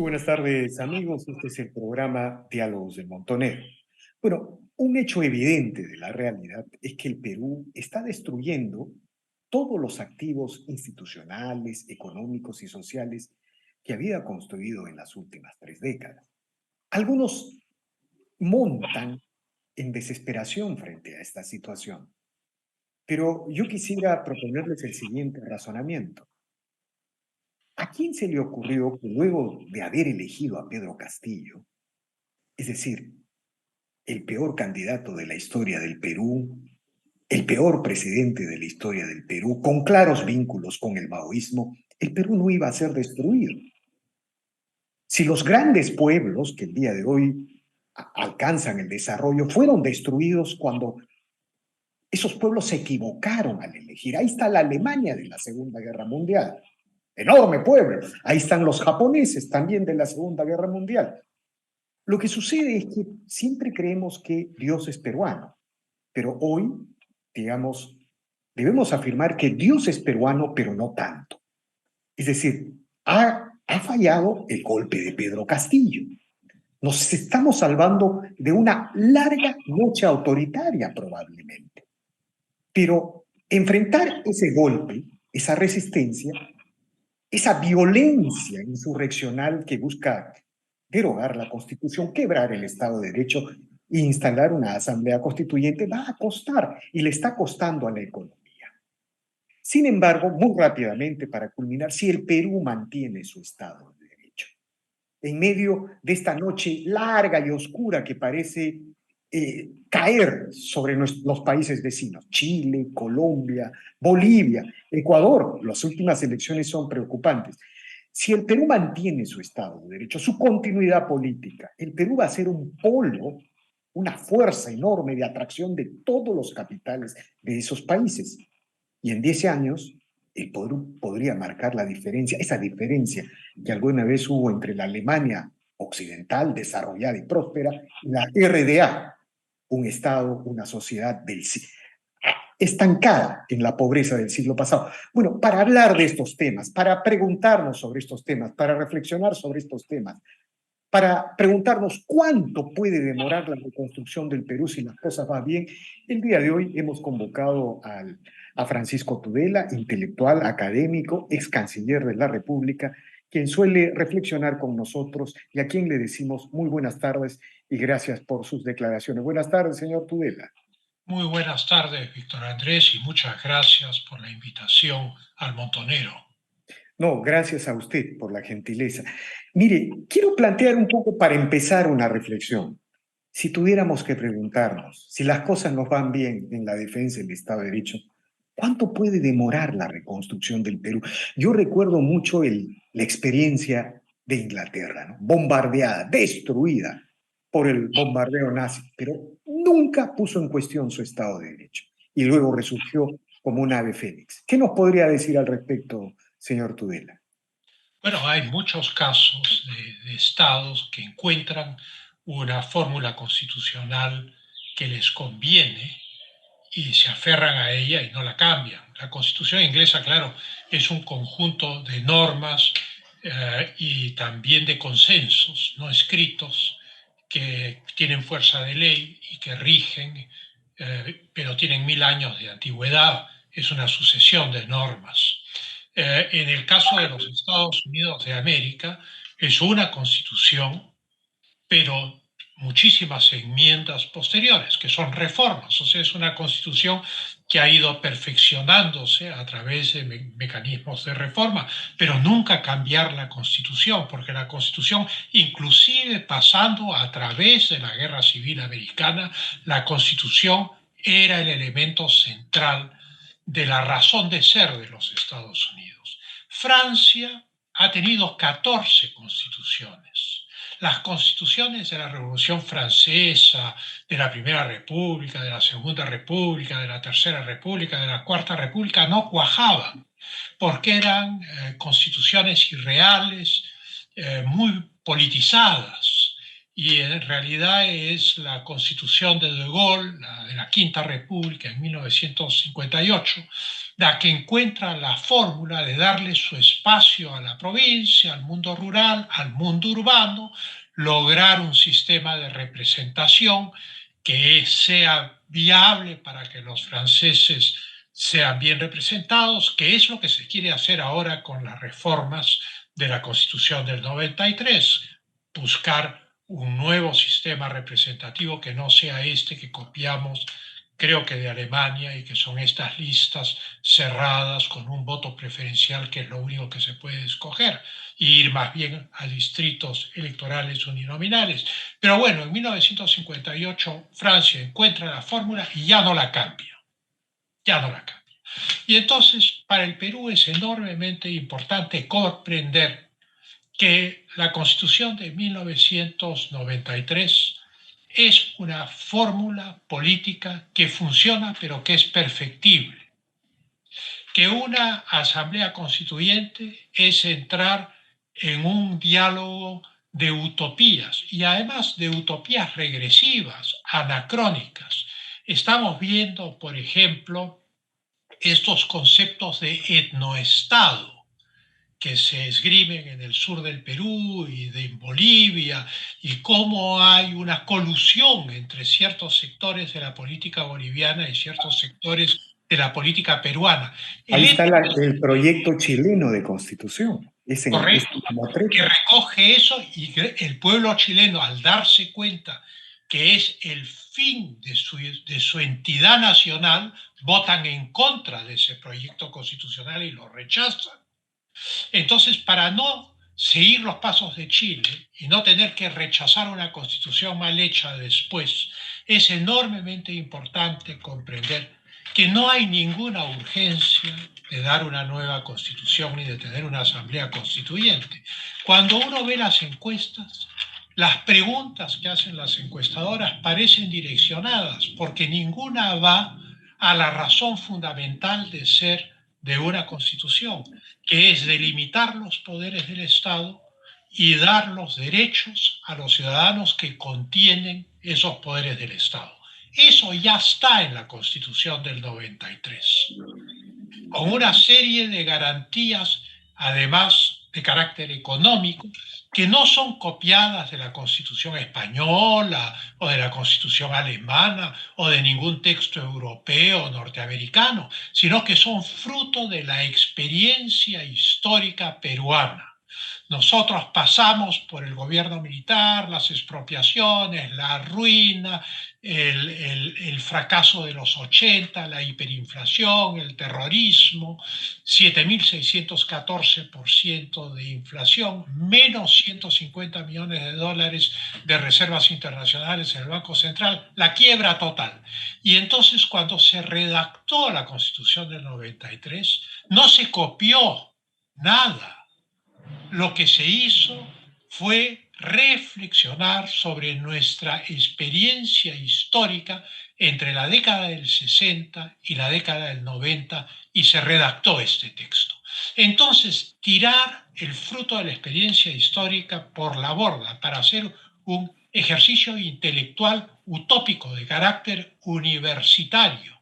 Muy buenas tardes, amigos. Este es el programa Diálogos del Montonero. Bueno, un hecho evidente de la realidad es que el Perú está destruyendo todos los activos institucionales, económicos y sociales que había construido en las últimas 3 décadas. Algunos montan en desesperación frente a esta situación, pero yo quisiera proponerles el siguiente razonamiento. ¿A quién se le ocurrió que luego de haber elegido a Pedro Castillo, es decir, el peor candidato de la historia del Perú, el peor presidente de la historia del Perú, con claros vínculos con el maoísmo, el Perú no iba a ser destruido? Si los grandes pueblos que el día de hoy alcanzan el desarrollo fueron destruidos cuando esos pueblos se equivocaron al elegir. Ahí está la Alemania de la Segunda Guerra Mundial, enorme pueblo. Ahí están los japoneses también de la Segunda Guerra Mundial. Lo que sucede es que siempre creemos que Dios es peruano, pero hoy, digamos, debemos afirmar que Dios es peruano, pero no tanto. Es decir, ha fallado el golpe de Pedro Castillo. Nos estamos salvando de una larga noche autoritaria, probablemente. Pero enfrentar ese golpe, esa resistencia, esa violencia insurreccional que busca derogar la Constitución, quebrar el Estado de Derecho e instalar una asamblea constituyente va a costar y le está costando a la economía. Sin embargo, muy rápidamente, para culminar, si el Perú mantiene su Estado de Derecho, en medio de esta noche larga y oscura que parece caer sobre los países vecinos, Chile, Colombia, Bolivia, Ecuador, las últimas elecciones son preocupantes. Si el Perú mantiene su Estado de Derecho, su continuidad política, el Perú va a ser un polo, una fuerza enorme de atracción de todos los capitales de esos países. Y en 10 años, el Perú podría marcar la diferencia, esa diferencia que alguna vez hubo entre la Alemania occidental, desarrollada y próspera, y la RDA, un Estado, una sociedad estancada en la pobreza del siglo pasado. Bueno, para hablar de estos temas, para preguntarnos sobre estos temas, para reflexionar sobre estos temas, para preguntarnos cuánto puede demorar la reconstrucción del Perú si las cosas van bien, el día de hoy hemos convocado a Francisco Tudela, intelectual, académico, ex canciller de la República, quien suele reflexionar con nosotros y a quien le decimos muy buenas tardes y gracias por sus declaraciones. Buenas tardes, señor Tudela. Muy buenas tardes, Víctor Andrés, y muchas gracias por la invitación al Montonero. No, gracias a usted por la gentileza. Mire, quiero plantear un poco para empezar una reflexión. Si tuviéramos que preguntarnos si las cosas nos van bien en la defensa del Estado de Derecho, ¿cuánto puede demorar la reconstrucción del Perú? Yo recuerdo mucho la experiencia de Inglaterra, ¿no? Bombardeada, destruida por el bombardeo nazi, pero nunca puso en cuestión su Estado de Derecho y luego resurgió como un ave fénix. ¿Qué nos podría decir al respecto, señor Tudela? Bueno, hay muchos casos de estados que encuentran una fórmula constitucional que les conviene y se aferran a ella y no la cambian. La Constitución inglesa, claro, es un conjunto de normas y también de consensos no escritos que tienen fuerza de ley y que rigen, pero tienen 1000 años de antigüedad. Es una sucesión de normas. En el caso de los Estados Unidos de América, es una constitución, pero muchísimas enmiendas posteriores, que son reformas. O sea, es una constitución que ha ido perfeccionándose a través de mecanismos de reforma, pero nunca cambiar la constitución, porque la constitución, inclusive pasando a través de la Guerra Civil Americana, la constitución era el elemento central de la razón de ser de los Estados Unidos. Francia ha tenido 14 constituciones. Las constituciones de la Revolución Francesa, de la Primera República, de la Segunda República, de la Tercera República, de la Cuarta República no cuajaban, porque eran constituciones irreales, muy politizadas. y en realidad es la Constitución de De Gaulle, la de la Quinta República en 1958, la que encuentra la fórmula de darle su espacio a la provincia, al mundo rural, al mundo urbano, lograr un sistema de representación que sea viable para que los franceses sean bien representados, que es lo que se quiere hacer ahora con las reformas de la Constitución del 93, buscar un nuevo sistema representativo que no sea este que copiamos, creo que de Alemania, y que son estas listas cerradas con un voto preferencial, que es lo único que se puede escoger, e ir más bien a distritos electorales uninominales. Pero bueno, en 1958 Francia encuentra la fórmula y ya no la cambia, ya no la cambia. Y entonces para el Perú es enormemente importante comprender que la Constitución de 1993 es una fórmula política que funciona pero que es perfectible, que una asamblea constituyente es entrar en un diálogo de utopías y además de utopías regresivas, anacrónicas. Estamos viendo, por ejemplo, estos conceptos de etnoestado que se esgrimen en el sur del Perú y de Bolivia, y cómo hay una colusión entre ciertos sectores de la política boliviana y ciertos sectores de la política peruana. Ahí El está hecho el proyecto chileno de constitución. Es correcto la que matriz. recoge eso, y que el pueblo chileno, al darse cuenta que es el fin de su entidad nacional, votan en contra de ese proyecto constitucional y lo rechazan. Entonces, para no seguir los pasos de Chile y no tener que rechazar una constitución mal hecha después, es enormemente importante comprender que no hay ninguna urgencia de dar una nueva constitución ni de tener una asamblea constituyente. Cuando uno ve las encuestas, las preguntas que hacen las encuestadoras parecen direccionadas, porque ninguna va a la razón fundamental de ser de una constitución, que es delimitar los poderes del Estado y dar los derechos a los ciudadanos que contienen esos poderes del Estado. Eso ya está en la Constitución del 93, con una serie de garantías, además de carácter económico, que no son copiadas de la Constitución española o de la Constitución alemana o de ningún texto europeo o norteamericano, sino que son fruto de la experiencia histórica peruana. Nosotros pasamos por el gobierno militar, las expropiaciones, la ruina, el fracaso de los 80, la hiperinflación, el terrorismo, 7.614% de inflación, menos 150 millones de dólares de reservas internacionales en el Banco Central, la quiebra total. Y entonces, cuando se redactó la Constitución del 93, no se copió nada. Lo que se hizo fue reflexionar sobre nuestra experiencia histórica entre la década del 60 y la década del 90, y se redactó este texto. Entonces, tirar el fruto de la experiencia histórica por la borda para hacer un ejercicio intelectual utópico de carácter universitario,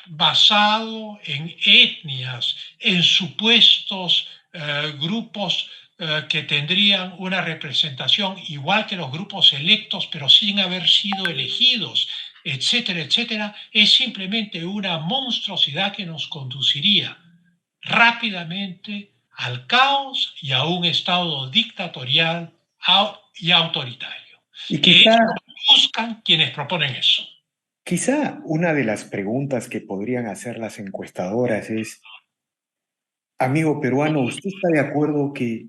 basado en etnias, en supuestos grupos que tendrían una representación igual que los grupos electos, pero sin haber sido elegidos, etcétera, etcétera, es simplemente una monstruosidad que nos conduciría rápidamente al caos y a un estado dictatorial y autoritario, Y que es quizá, lo que buscan quienes proponen eso. quizá una de las preguntas que podrían hacer las encuestadoras es, amigo peruano, ¿usted está de acuerdo que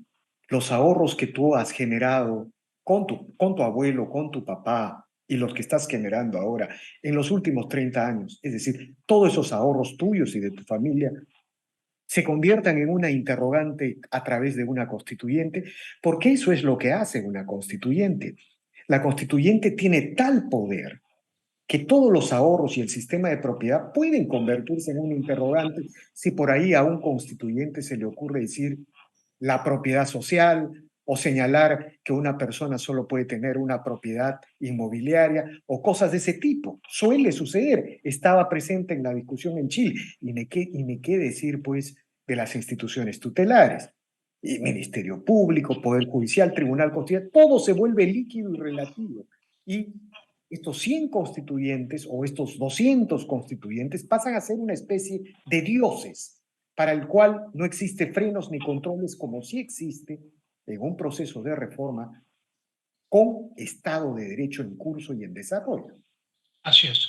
los ahorros que tú has generado con tu abuelo, con tu papá y los que estás generando ahora en los últimos 30 años, es decir, todos esos ahorros tuyos y de tu familia, se conviertan en una interrogante a través de una constituyente? Porque eso es lo que hace una constituyente. La constituyente tiene tal poder que todos los ahorros y el sistema de propiedad pueden convertirse en un interrogante si por ahí a un constituyente se le ocurre decir la propiedad social, o señalar que una persona solo puede tener una propiedad inmobiliaria o cosas de ese tipo. Suele suceder, estaba presente en la discusión en Chile. Y ni qué decir, pues, de las instituciones tutelares. Y Ministerio Público, Poder Judicial, Tribunal Constitucional, todo se vuelve líquido y relativo. Y estos 100 constituyentes o estos 200 constituyentes pasan a ser una especie de dioses para el cual no existe frenos ni controles como sí existe en un proceso de reforma con Estado de Derecho en curso y en desarrollo. Así es.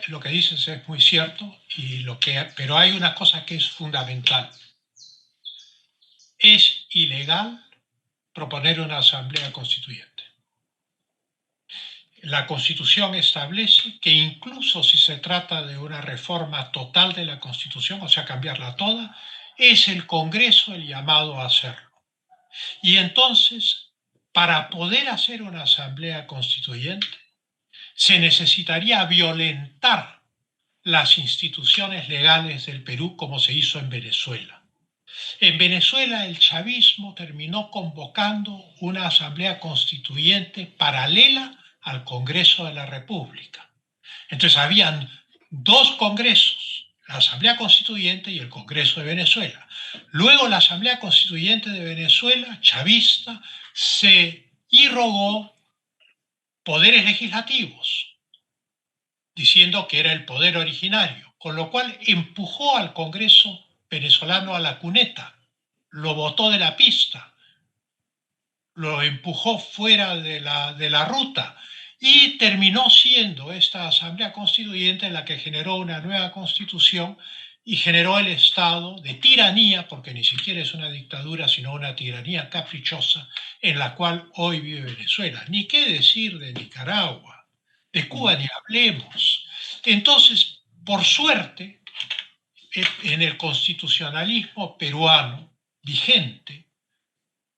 Lo que dices es muy cierto, pero hay una cosa que es fundamental. Es ilegal proponer una asamblea constituyente. La Constitución establece que incluso si se trata de una reforma total de la Constitución, o sea, cambiarla toda, es el Congreso el llamado a hacerlo. Y entonces, para poder hacer una asamblea constituyente, se necesitaría violentar las instituciones legales del Perú como se hizo en Venezuela. En Venezuela el chavismo terminó convocando una asamblea constituyente paralela al Congreso de la República. Entonces habían dos congresos, la Asamblea Constituyente y el Congreso de Venezuela. Luego la Asamblea Constituyente de Venezuela, chavista, se irrogó poderes legislativos, diciendo que era el poder originario, con lo cual empujó al Congreso venezolano a la cuneta, lo botó de la pista, lo empujó fuera de la ruta y terminó siendo esta Asamblea Constituyente la que generó una nueva constitución y generó el estado de tiranía, porque ni siquiera es una dictadura, sino una tiranía caprichosa en la cual hoy vive Venezuela. Ni qué decir de Nicaragua, de Cuba ni hablemos. Entonces, por suerte, en el constitucionalismo peruano vigente,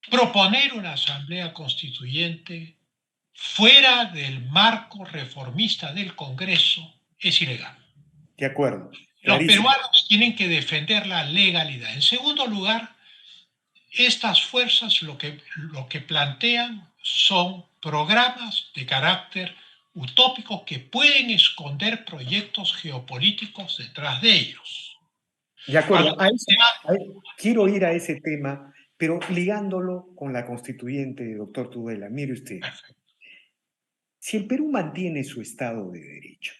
proponer una asamblea constituyente fuera del marco reformista del Congreso es ilegal. De acuerdo. Los Clarísimo. peruanos tienen que defender la legalidad. En segundo lugar, estas fuerzas lo que plantean son programas de carácter utópico que pueden esconder proyectos geopolíticos detrás de ellos. De Cuando acuerdo. Quiero ir a ese tema, pero ligándolo con la constituyente, doctor Tudela. Mire usted, si el Perú mantiene su Estado de Derecho,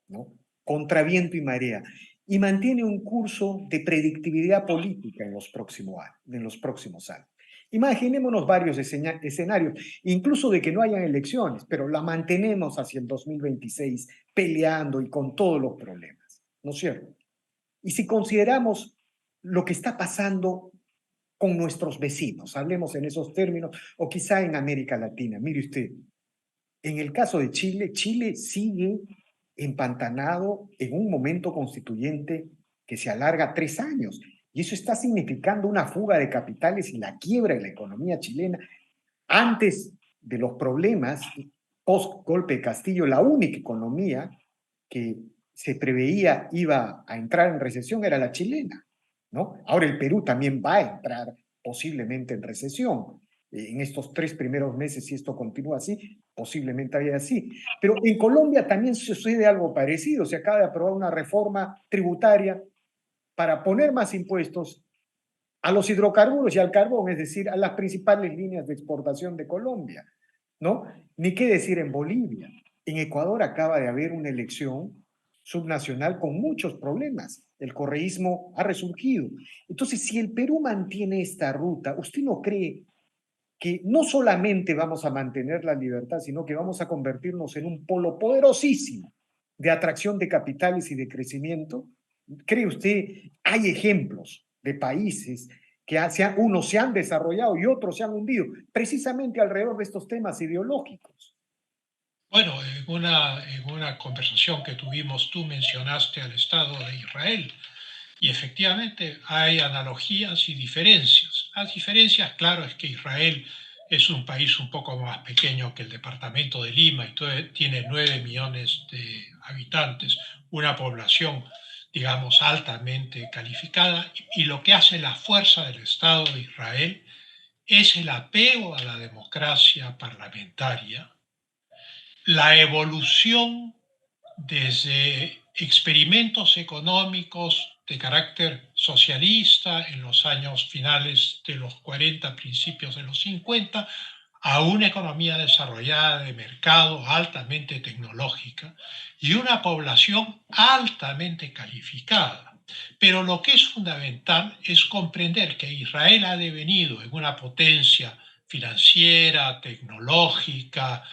¿no? Contra viento y marea, y mantiene un curso de predictibilidad política en los próximos años. Imaginémonos varios escenarios, incluso de que no hayan elecciones, pero la mantenemos hacia el 2026 peleando y con todos los problemas, ¿no es cierto? Y si consideramos lo que está pasando con nuestros vecinos, hablemos en esos términos, o quizá en América Latina, mire usted, en el caso de Chile, Chile sigue empantanado en un momento constituyente que se alarga 3 años. Y eso está significando una fuga de capitales y la quiebra de la economía chilena. Antes de los problemas, post-golpe de Castillo, la única economía que se preveía iba a entrar en recesión era la chilena, ¿no? Ahora el Perú también va a entrar posiblemente en recesión en estos 3 primeros meses, si esto continúa así, posiblemente vaya así. Pero en Colombia también sucede algo parecido. Se acaba de aprobar una reforma tributaria para poner más impuestos a los hidrocarburos y al carbón, es decir, a las principales líneas de exportación de Colombia, ¿no? Ni qué decir en Bolivia. En Ecuador acaba de haber una elección subnacional con muchos problemas. El correísmo ha resurgido. Entonces, si el Perú mantiene esta ruta, ¿usted no cree que no solamente vamos a mantener la libertad, sino que vamos a convertirnos en un polo poderosísimo de atracción de capitales y de crecimiento? ¿Cree usted, hay ejemplos de países que unos se han desarrollado y otros se han hundido, precisamente alrededor de estos temas ideológicos? Bueno, en una conversación que tuvimos, tú mencionaste al Estado de Israel y efectivamente hay analogías y diferencias. Las diferencias, claro, es que Israel es un país un poco más pequeño que el departamento de Lima y tiene 9 millones de habitantes, una población, digamos, altamente calificada y lo que hace la fuerza del Estado de Israel es el apego a la democracia parlamentaria, la evolución desde experimentos económicos de carácter socialista en los años finales de los 40, principios de los 50, a una economía desarrollada de mercado altamente tecnológica y una población altamente calificada. Pero lo que es fundamental es comprender que Israel ha devenido en una potencia financiera, tecnológica,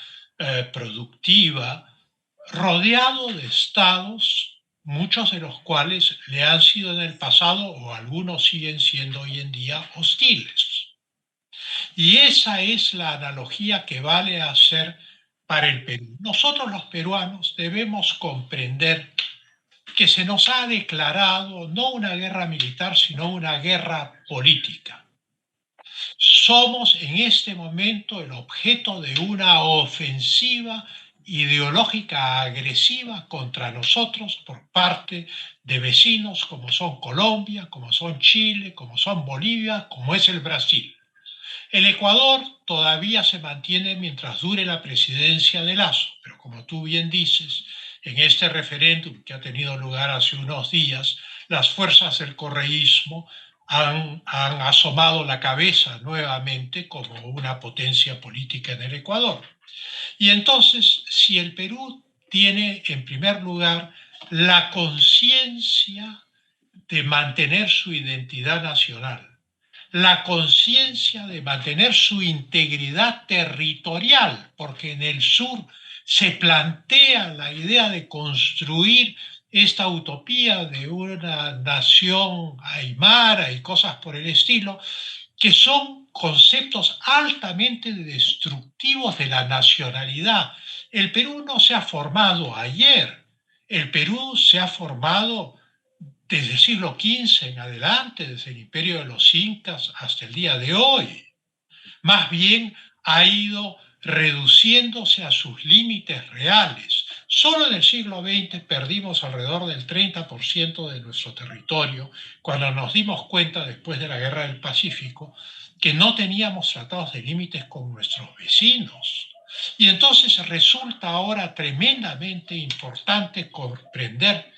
productiva, rodeado de estados, muchos de los cuales le han sido en el pasado o algunos siguen siendo hoy en día hostiles. Y esa es la analogía que vale hacer para el Perú. Nosotros los peruanos debemos comprender que se nos ha declarado no una guerra militar, sino una guerra política. Somos en este momento el objeto de una ofensiva ideológica agresiva contra nosotros por parte de vecinos como son Colombia, como son Chile, como son Bolivia, como es el Brasil. El Ecuador todavía se mantiene mientras dure la presidencia de Lasso, pero como tú bien dices, en este referéndum que ha tenido lugar hace unos días, las fuerzas del correísmo han asomado la cabeza nuevamente como una potencia política en el Ecuador. Y entonces, si el Perú tiene en primer lugar la conciencia de mantener su identidad nacional, la conciencia de mantener su integridad territorial, porque en el sur se plantea la idea de construir esta utopía de una nación aymara y cosas por el estilo, que son conceptos altamente destructivos de la nacionalidad. El Perú no se ha formado ayer, el Perú se ha formado desde el siglo XV en adelante, desde el imperio de los incas hasta el día de hoy. Más bien ha ido reduciéndose a sus límites reales. Solo en el siglo XX perdimos alrededor del 30% de nuestro territorio cuando nos dimos cuenta después de la Guerra del Pacífico que no teníamos tratados de límites con nuestros vecinos. Y entonces resulta ahora tremendamente importante comprender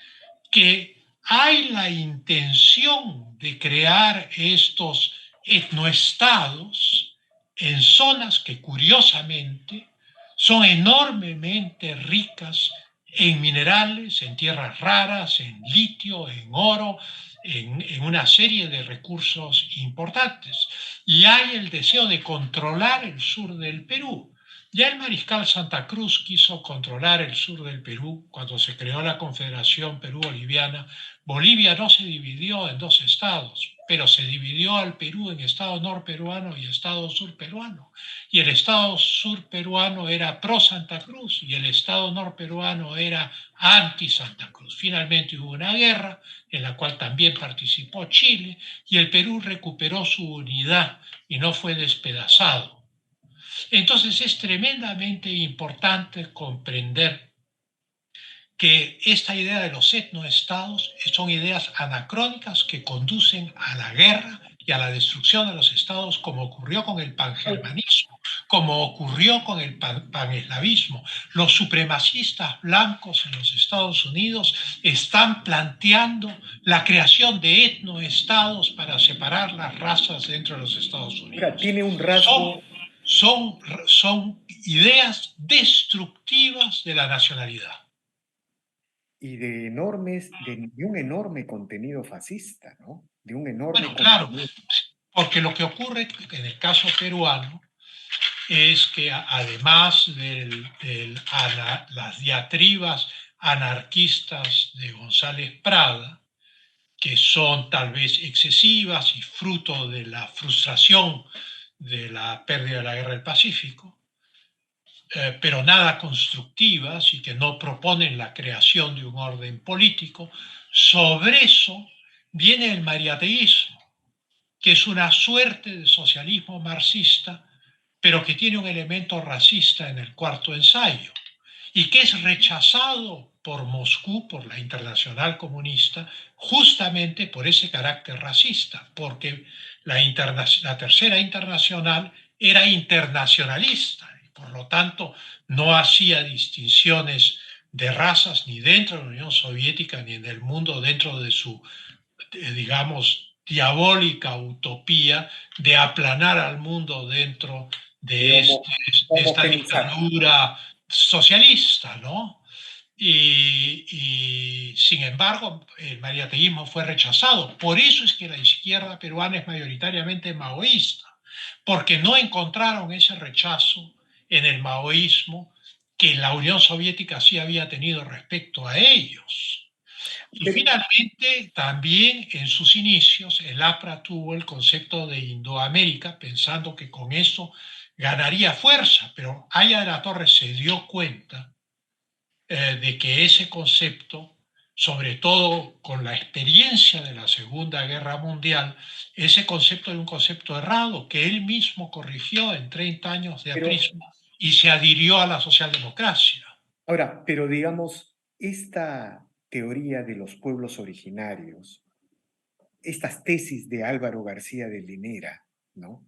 que hay la intención de crear estos etnoestados en zonas que curiosamente son enormemente ricas en minerales, en tierras raras, en litio, en oro, en una serie de recursos importantes. Y hay el deseo de controlar el sur del Perú. Ya el mariscal Santa Cruz quiso controlar el sur del Perú cuando se creó la Confederación Perú-Boliviana. Bolivia no se dividió en dos estados, pero se dividió al Perú en estado norperuano y estado surperuano. Y el estado surperuano era pro Santa Cruz y el estado norperuano era anti Santa Cruz. Finalmente hubo una guerra en la cual también participó Chile y el Perú recuperó su unidad y no fue despedazado. Entonces es tremendamente importante comprender que esta idea de los etnoestados son ideas anacrónicas que conducen a la guerra y a la destrucción de los estados, como ocurrió con el pangermanismo, como ocurrió con el paneslavismo. Los supremacistas blancos en los Estados Unidos están planteando la creación de etnoestados para separar las razas dentro de los Estados Mira, Unidos. tiene un Son, rasgo son ideas destructivas de la nacionalidad. y de un enorme contenido fascista, ¿no? De un enorme Bueno, claro, contenido. porque lo que ocurre en el caso peruano es que además de las diatribas anarquistas de González Prada, que son tal vez excesivas y fruto de la frustración de la pérdida de la Guerra del Pacífico, pero nada constructivas y que no proponen la creación de un orden político, sobre eso viene el mariateísmo, que es una suerte de socialismo marxista, pero que tiene un elemento racista en el cuarto ensayo y que es rechazado por Moscú, por la Internacional Comunista, justamente por ese carácter racista, porque La Tercera Internacional era internacionalista y por lo tanto no hacía distinciones de razas ni dentro de la Unión Soviética ni en el mundo dentro de su, digamos, diabólica utopía de aplanar al mundo dentro De de esta homogenizar. dictadura socialista, ¿no? Y sin embargo, el mariateísmo fue rechazado. Por eso es que la izquierda peruana es mayoritariamente maoísta, porque no encontraron ese rechazo en el maoísmo que la Unión Soviética sí había tenido respecto a ellos. Y Pero, finalmente, también en sus inicios, el APRA tuvo el concepto de Indoamérica, pensando que con eso ganaría fuerza, pero Aya de la Torre se dio cuenta de que ese concepto, sobre todo con la experiencia de la Segunda Guerra Mundial, ese concepto era un concepto errado que él mismo corrigió en 30 años de pero aprismo y se adhirió a la socialdemocracia. ahora, pero digamos, esta teoría de los pueblos originarios, estas tesis de Álvaro García de Linera, ¿no?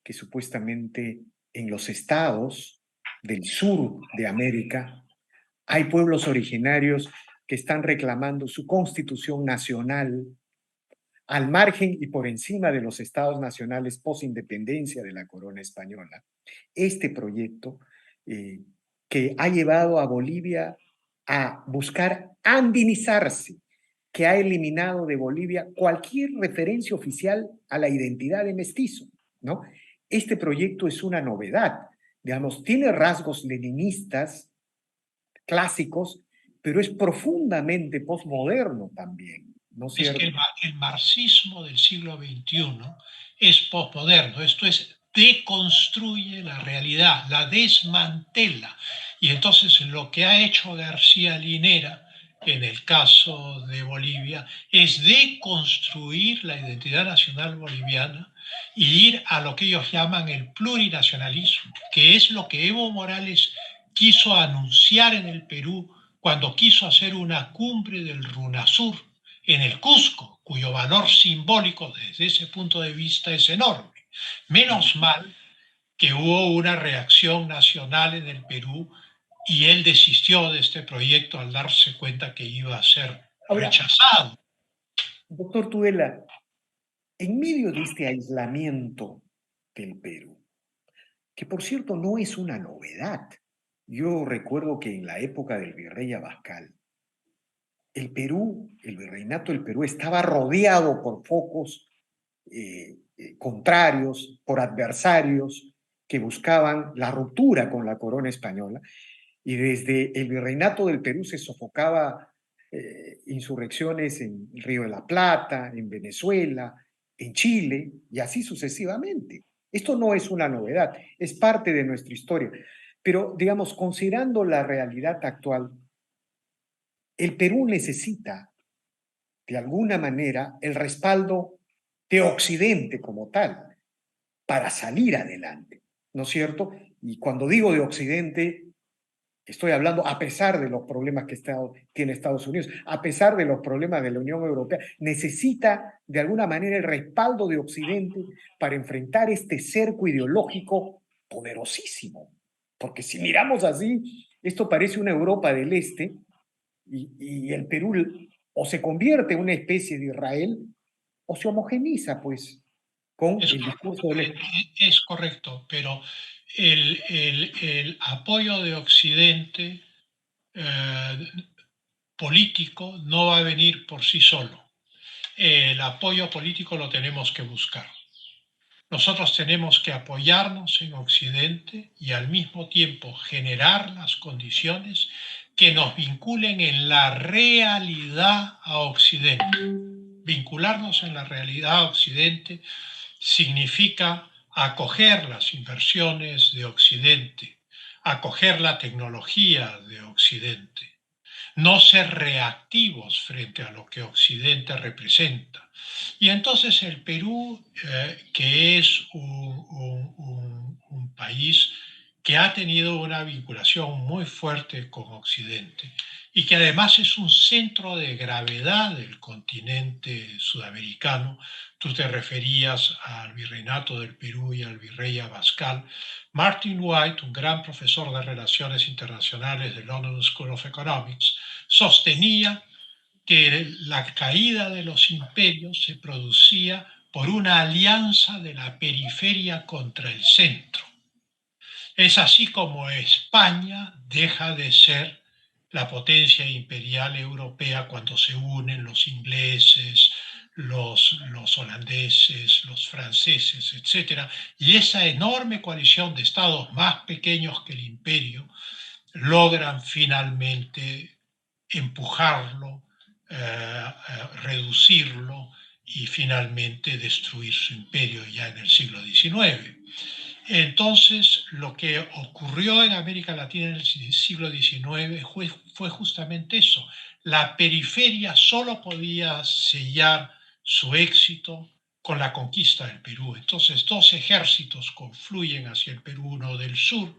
Que supuestamente en los estados del sur de América hay pueblos originarios que están reclamando su constitución nacional al margen y por encima de los estados nacionales posindependencia de la corona española. Este proyecto eh, que ha llevado a Bolivia a buscar andinizarse, que ha eliminado de Bolivia cualquier referencia oficial a la identidad de mestizo, ¿no? Este proyecto es una novedad, digamos, tiene rasgos leninistas clásicos, pero es profundamente posmoderno también, ¿no es Es que cierto? el marxismo del siglo XXI es posmoderno, esto es, deconstruye la realidad, la desmantela. Y entonces lo que ha hecho García Linera en el caso de Bolivia es deconstruir la identidad nacional boliviana y ir a lo que ellos llaman el plurinacionalismo, que es lo que Evo Morales quiso anunciar en el Perú cuando quiso hacer una cumbre del RUNASUR en el Cusco, cuyo valor simbólico desde ese punto de vista es enorme. Menos mal que hubo una reacción nacional en el Perú y él desistió de este proyecto al darse cuenta que iba a ser Ahora, rechazado. doctor Tudela, en medio de este aislamiento del Perú, que por cierto no es una novedad, yo recuerdo que en la época del virrey Abascal, el Perú, el virreinato del Perú estaba rodeado por focos contrarios, por adversarios que buscaban la ruptura con la corona española, y desde el virreinato del Perú se sofocaba insurrecciones en el Río de la Plata, en Venezuela, en Chile y así sucesivamente. Esto no es una novedad, es parte de nuestra historia. Pero, digamos, considerando la realidad actual, el Perú necesita, de alguna manera, el respaldo de Occidente como tal para salir adelante, ¿no es cierto? Y cuando digo de Occidente, estoy hablando a pesar de los problemas que tiene Estados Unidos, a pesar de los problemas de la Unión Europea, necesita de alguna manera el respaldo de Occidente para enfrentar este cerco ideológico poderosísimo. Porque si miramos así, esto parece una Europa del Este y el Perú o se convierte en una especie de Israel o se homogeniza pues con Es, el discurso del Este. es correcto, pero el apoyo de Occidente eh, político no va a venir por sí solo. El apoyo político lo tenemos que buscar. Nosotros tenemos que apoyarnos en Occidente y al mismo tiempo generar las condiciones que nos vinculen en la realidad a Occidente. Vincularnos en la realidad a Occidente significa acoger las inversiones de Occidente, acoger la tecnología de Occidente, no ser reactivos frente a lo que Occidente representa. Y entonces el Perú, que es un país que ha tenido una vinculación muy fuerte con Occidente y que además es un centro de gravedad del continente sudamericano. Tú te referías al virreinato del Perú y al virrey Abascal. Martin White, un gran profesor de relaciones internacionales de London School of Economics, sostenía que la caída de los imperios se producía por una alianza de la periferia contra el centro. Es así como España deja de ser la potencia imperial europea cuando se unen los ingleses, los holandeses, los franceses, etc. Y esa enorme coalición de estados más pequeños que el imperio logran finalmente empujarlo, reducirlo y finalmente destruir su imperio ya en el siglo XIX. Entonces, lo que ocurrió en América Latina en el siglo XIX fue justamente eso. La periferia solo podía sellar su éxito con la conquista del Perú. Entonces, dos ejércitos confluyen hacia el Perú, uno del sur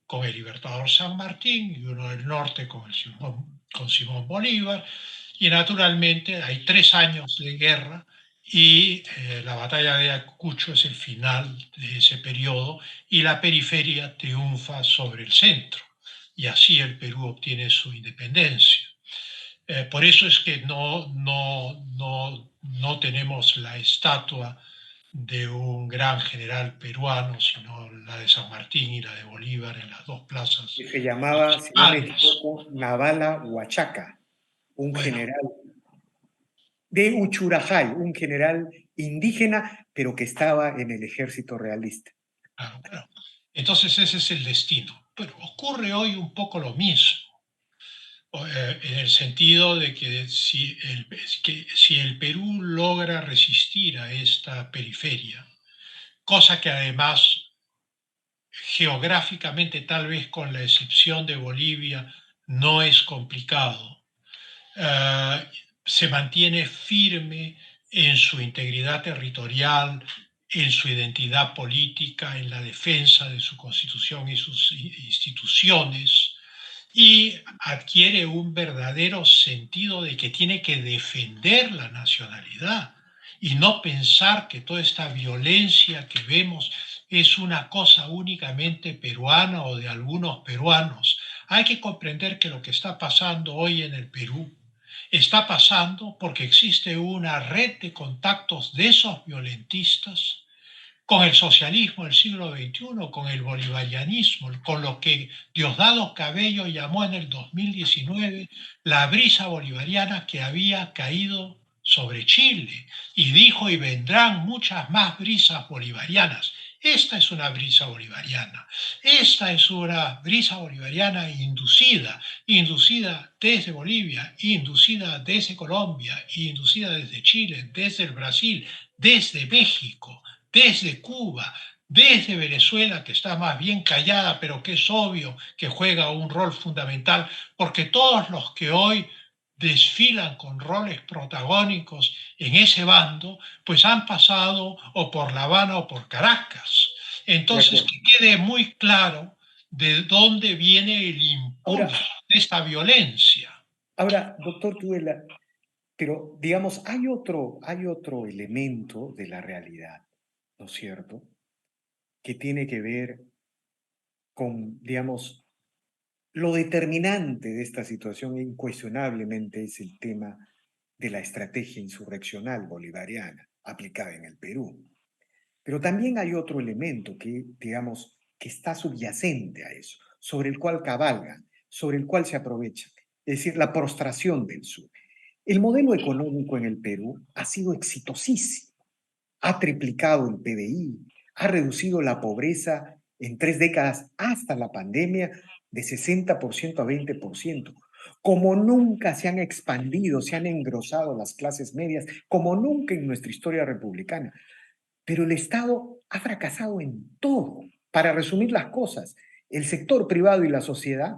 con el Libertador San Martín y uno del norte con Simón Bolívar. Y naturalmente hay 3 años de guerra y la batalla de Ayacucho es el final de ese periodo y la periferia triunfa sobre el centro y así el Perú obtiene su independencia. Por eso es que no tenemos la estatua de un gran general peruano, sino la de San Martín y la de Bolívar en las dos plazas Que se llamaba, si no me principales. equivoco, Navala Huachaca, un Bueno, general de Uchurajay, un general indígena, pero que estaba en el ejército realista. claro, claro. Entonces ese es el destino. Pero ocurre hoy un poco lo mismo, en el sentido de que si el Perú logra resistir a esta periferia, cosa que además geográficamente, tal vez con la excepción de Bolivia, no es complicado, eh, se mantiene firme en su integridad territorial, en su identidad política, en la defensa de su constitución y sus instituciones, y adquiere un verdadero sentido de que tiene que defender la nacionalidad y no pensar que toda esta violencia que vemos es una cosa únicamente peruana o de algunos peruanos. Hay que comprender que lo que está pasando hoy en el Perú está pasando porque existe una red de contactos de esos violentistas con el socialismo del siglo XXI, con el bolivarianismo, con lo que Diosdado Cabello llamó en el 2019 la brisa bolivariana que había caído sobre Chile y dijo y vendrán muchas más brisas bolivarianas. Esta es una brisa bolivariana. Esta es una brisa bolivariana inducida, inducida desde Bolivia, inducida desde Colombia, inducida desde Chile, desde el Brasil, desde México, desde Cuba, desde Venezuela, que está más bien callada, pero que es obvio que juega un rol fundamental, porque todos los que hoy desfilan con roles protagónicos en ese bando, pues han pasado o por La Habana o por Caracas. De Entonces, acuerdo. que quede muy claro de dónde viene el impulso Ahora, de esta violencia. doctor Tuela, pero digamos, hay otro elemento de la realidad, ¿no es cierto? Que tiene que ver con, digamos, lo determinante de esta situación incuestionablemente es el tema de la estrategia insurreccional bolivariana aplicada en el Perú. Pero también hay otro elemento que, digamos, que está subyacente a eso, sobre el cual cabalgan, sobre el cual se aprovechan, es decir, la prostración del sur. El modelo económico en el Perú ha sido exitosísimo, ha triplicado el PBI, ha reducido la pobreza en 3 décadas hasta la pandemia de 60% a 20%. Como nunca se han expandido, se han engrosado las clases medias, como nunca en nuestra historia republicana. Pero el Estado ha fracasado en todo. Para resumir las cosas, el sector privado y la sociedad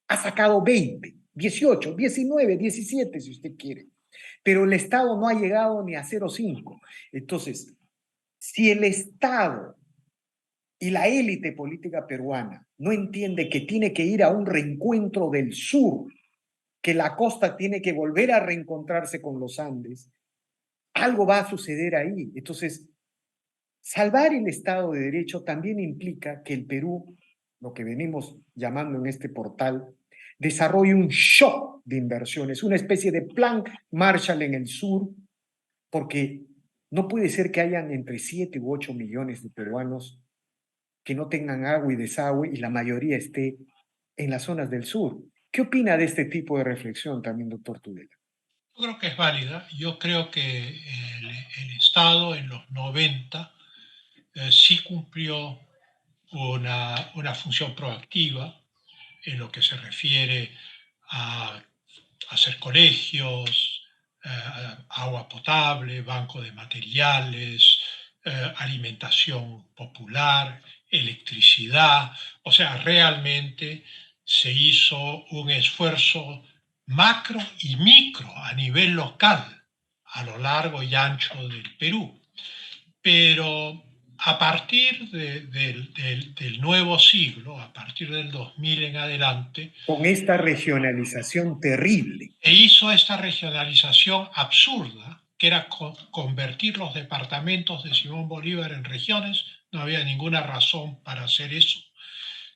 ha sacado 20, 18, 19, 17, si usted quiere. Pero el Estado no ha llegado ni a 0,5. Entonces, si el Estado y la élite política peruana no entiende que tiene que ir a un reencuentro del sur, que la costa tiene que volver a reencontrarse con los Andes, algo va a suceder ahí. Entonces, salvar el Estado de Derecho también implica que el Perú, lo que venimos llamando en este portal, desarrolle un shock de inversiones, una especie de plan Marshall en el sur, porque no puede ser que hayan entre 7 u 8 millones de peruanos que no tengan agua y desagüe y la mayoría esté en las zonas del sur. ¿Qué opina de este tipo de reflexión también, doctor Tudela? Yo creo que es válida. Yo creo que el Estado en los 90 sí cumplió una función proactiva en lo que se refiere a hacer colegios, agua potable, banco de materiales, alimentación popular, electricidad. O sea, realmente se hizo un esfuerzo macro y micro a nivel local a lo largo y ancho del Perú. Pero a partir del nuevo siglo, a partir del 2000 en adelante, Con esta regionalización terrible. e hizo esta regionalización absurda, que era convertir los departamentos de Simón Bolívar en regiones. No había ninguna razón para hacer eso.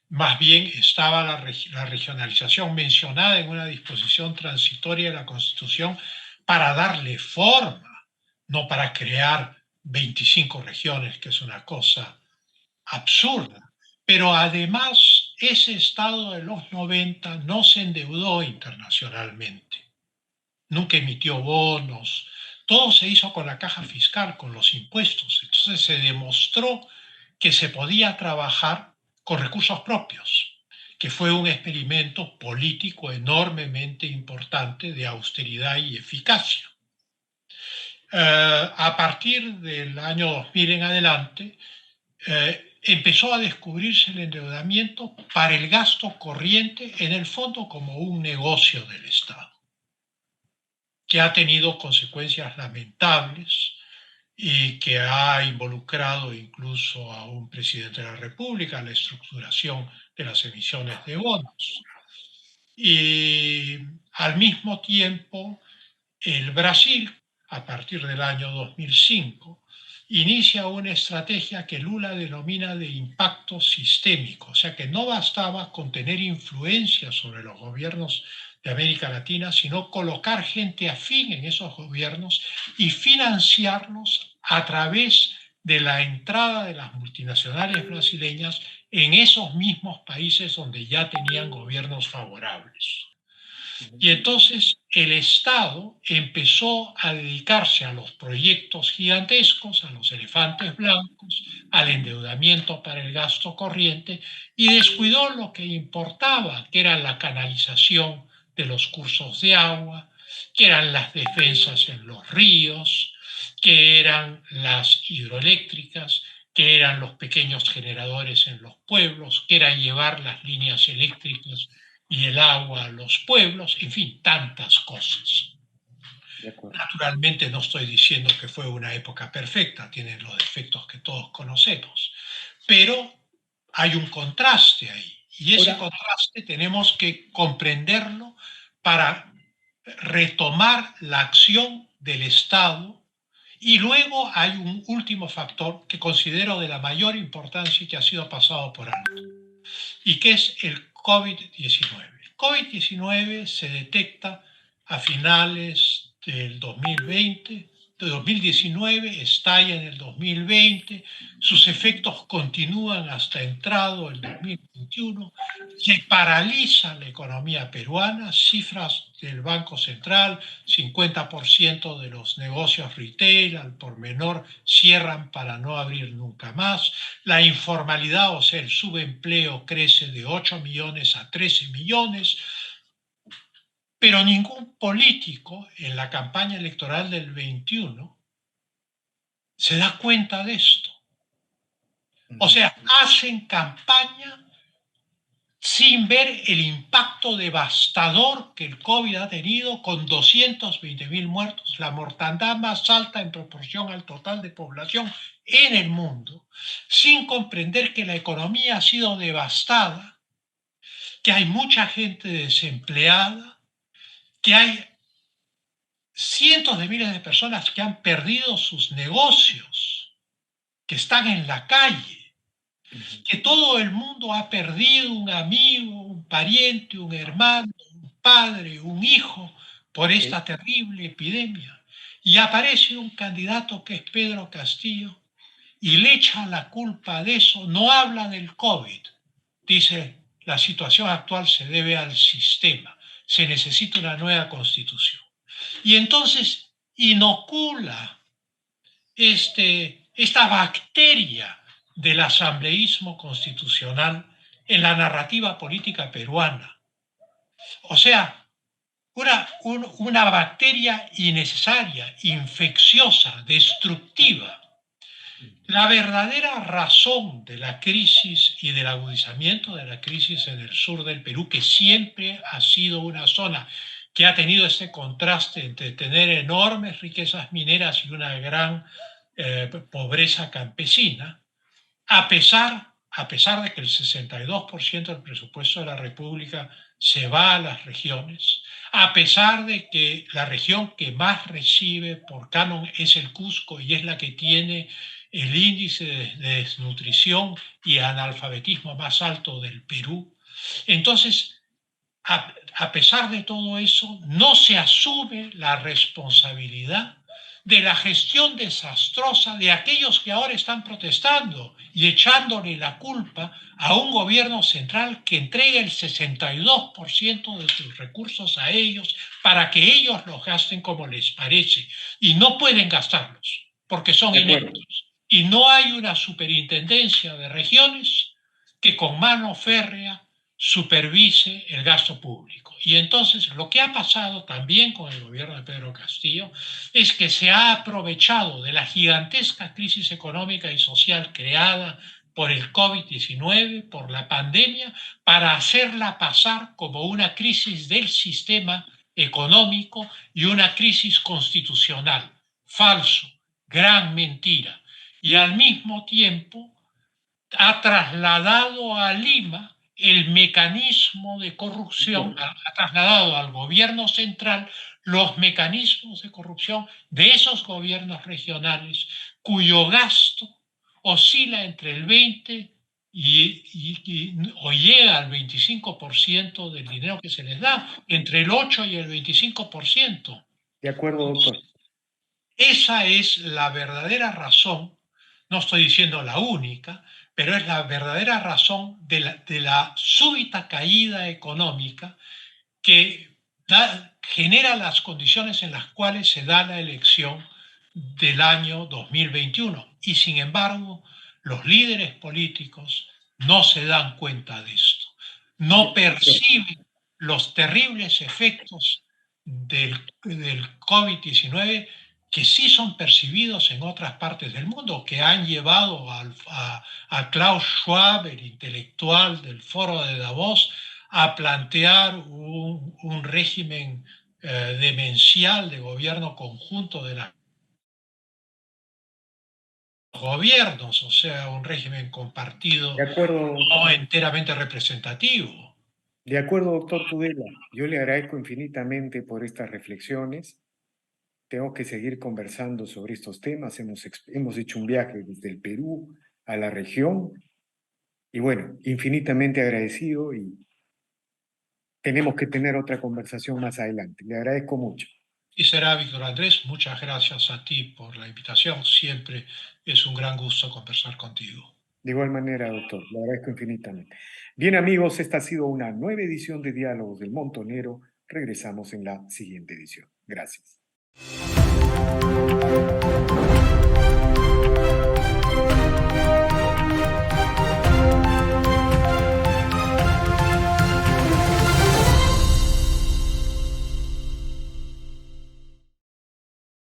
Más bien estaba la regionalización mencionada en una disposición transitoria de la Constitución para darle forma, no para crear 25 regiones, que es una cosa absurda. Pero además, ese Estado de los 90 no se endeudó internacionalmente, nunca emitió bonos, todo se hizo con la caja fiscal, con los impuestos. Entonces se demostró que se podía trabajar con recursos propios, que fue un experimento político enormemente importante de austeridad y eficacia. A partir del año 2000 en adelante, empezó a descubrirse el endeudamiento para el gasto corriente, en el fondo como un negocio del Estado, que ha tenido consecuencias lamentables y que ha involucrado incluso a un presidente de la República, la estructuración de las emisiones de bonos. Y al mismo tiempo, el Brasil, a partir del año 2005, inicia una estrategia que Lula denomina de impacto sistémico, o sea que no bastaba con tener influencia sobre los gobiernos de América Latina, sino colocar gente afín en esos gobiernos y financiarlos a través de la entrada de las multinacionales brasileñas en esos mismos países donde ya tenían gobiernos favorables. Y entonces el Estado empezó a dedicarse a los proyectos gigantescos, a los elefantes blancos, al endeudamiento para el gasto corriente y descuidó lo que importaba, que era la canalización de los cursos de agua, que eran las defensas en los ríos, que eran las hidroeléctricas, que eran los pequeños generadores en los pueblos, que era llevar las líneas eléctricas y el agua a los pueblos, en fin, tantas cosas. Naturalmente no estoy diciendo que fue una época perfecta, tiene los defectos que todos conocemos, pero hay un contraste ahí y ese contraste tenemos que comprenderlo para retomar la acción del Estado. Y luego hay un último factor que considero de la mayor importancia y que ha sido pasado por alto, y que es el COVID-19. El COVID-19 se detecta a finales del 2020, de 2019, estalla en el 2020, sus efectos continúan hasta entrado el 2021, se paraliza la economía peruana, cifras del Banco Central, 50% de los negocios retail al por menor cierran para no abrir nunca más, la informalidad, o sea, el subempleo crece de 8 millones a 13 millones, pero ningún político en la campaña electoral del 21 se da cuenta de esto. O sea, hacen campaña sin ver el impacto devastador que el COVID ha tenido, con 220.000 muertos, la mortandad más alta en proporción al total de población en el mundo, sin comprender que la economía ha sido devastada, que hay mucha gente desempleada, que hay cientos de miles de personas que han perdido sus negocios, que están en la calle, que todo el mundo ha perdido un amigo, un pariente, un hermano, un padre, un hijo por esta terrible epidemia. Y aparece un candidato que es Pedro Castillo y le echa la culpa de eso, no habla del COVID. Dice, la situación actual se debe al sistema, se necesita una nueva constitución. Y entonces inocula esta bacteria del asambleísmo constitucional en la narrativa política peruana. O sea, una bacteria innecesaria, infecciosa, destructiva. La verdadera razón de la crisis y del agudizamiento de la crisis en el sur del Perú, que siempre ha sido una zona que ha tenido este contraste entre tener enormes riquezas mineras y una gran pobreza campesina, a pesar de que el 62% del presupuesto de la República se va a las regiones, a pesar de que la región que más recibe por canon es el Cusco y es la que tiene el índice de desnutrición y analfabetismo más alto del Perú. Entonces, a pesar de todo eso, no se asume la responsabilidad de la gestión desastrosa de aquellos que ahora están protestando y echándole la culpa a un gobierno central que entrega el 62% de sus recursos a ellos para que ellos los gasten como les parece, y no pueden gastarlos porque son ineptos. Y no hay una superintendencia de regiones que con mano férrea supervise el gasto público. Y entonces lo que ha pasado también con el gobierno de Pedro Castillo es que se ha aprovechado de la gigantesca crisis económica y social creada por el COVID-19, por la pandemia, para hacerla pasar como una crisis del sistema económico y una crisis constitucional. Falso, gran mentira. Y al mismo tiempo ha trasladado a Lima el mecanismo de corrupción, ha trasladado al gobierno central los mecanismos de corrupción de esos gobiernos regionales, cuyo gasto oscila entre el 20 o llega al 25% del dinero que se les da, entre el 8 y el 25%. De acuerdo, doctor. Esa es la verdadera razón, no estoy diciendo la única, pero es la verdadera razón de la súbita caída económica que genera las condiciones en las cuales se da la elección del año 2021. Y sin embargo, los líderes políticos no se dan cuenta de esto, no perciben los terribles efectos del COVID-19 que sí son percibidos en otras partes del mundo, que han llevado a Klaus Schwab, el intelectual del Foro de Davos, a plantear un régimen demencial de gobierno conjunto de los gobiernos, o sea, un régimen compartido, De acuerdo, no enteramente representativo. de acuerdo, doctor Tudela. Yo le agradezco infinitamente por estas reflexiones. Tengo que seguir conversando sobre estos temas. Hemos hecho un viaje desde el Perú a la región y bueno, infinitamente agradecido, y tenemos que tener otra conversación más adelante. Le agradezco mucho. Y será, Víctor Andrés, muchas gracias a ti por la invitación. Siempre es un gran gusto conversar contigo. De igual manera, doctor, le agradezco infinitamente. Bien, amigos, esta ha sido una nueva edición de Diálogos del Montonero. Regresamos en la siguiente edición. Gracias.